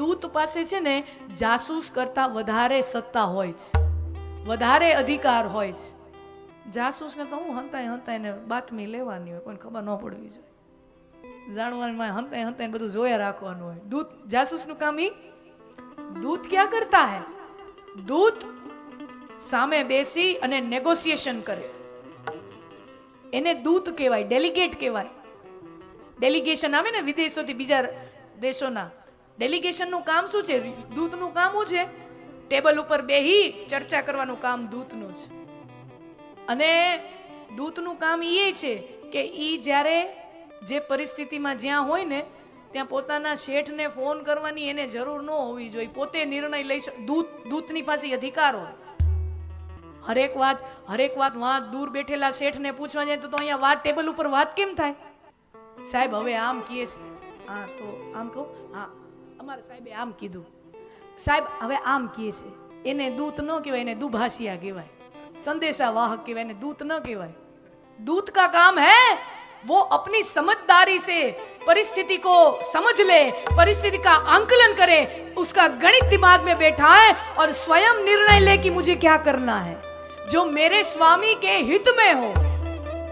દૂત પાસે છે ને જાસૂસ કરતા વધારે સત્તા હોય છે, વધારે અધિકાર હોય છે. જાસૂસને તો હું હંતાય ને બાતમી લેવાની હોય, કોઈને ખબર ન પડવી જોઈએ, જાણવાની હંતાય બધું જોયા રાખવાનું હોય. દૂત જાસૂસનું કામ ઈ दूत क्या करता है? दूत સામે બેસી અને નેગોશિએશન કરે, એને દૂત કહેવાય, ડેલિગેટ કહેવાય. ડેલિગેશન આવે ને વિદેશોથી બીજા દેશોના, ડેલિગેશનનું કામ શું છે? દૂતનું કામ શું છે? ટેબલ ઉપર બેહી ચર્ચા કરવાનું કામ દૂતનું છે. અને દૂતનું કામ એ છે કે ઈ જ્યારે જે પરિસ્થિતિમાં જ્યાં હોય ને ત્યાં પોતાના શેઠને ફોન કરવાની એને જરૂર ન હોવી જોઈએ, પોતે નિર્ણય લઈ શકે. દૂતની પાસે અધિકાર હોય. હરેક વાત દૂર બેઠેલા શેઠને પૂછવા જાય તો અહીંયા વાત ટેબલ ઉપર વાત કેમ થાય? સાહેબ હવે આમ કહે છે, હા તો આમ કહો, હા અમારે સાહેબે આમ કીધું, સાહેબ હવે આમ કહે છે. એને દૂત ન કહેવાય, એને દુભાષિયા કહેવાય, संदेशा वाहक कहेवाय, ने दूत न कहेवाय. दूत का काम है वो अपनी समझदारी से परिस्थिति को समझ ले, परिस्थिति का आंकलन करे, उसका गणित दिमाग में बैठा है और स्वयं निर्णय ले कि मुझे क्या करना है, जो मेरे स्वामी के हित में हो.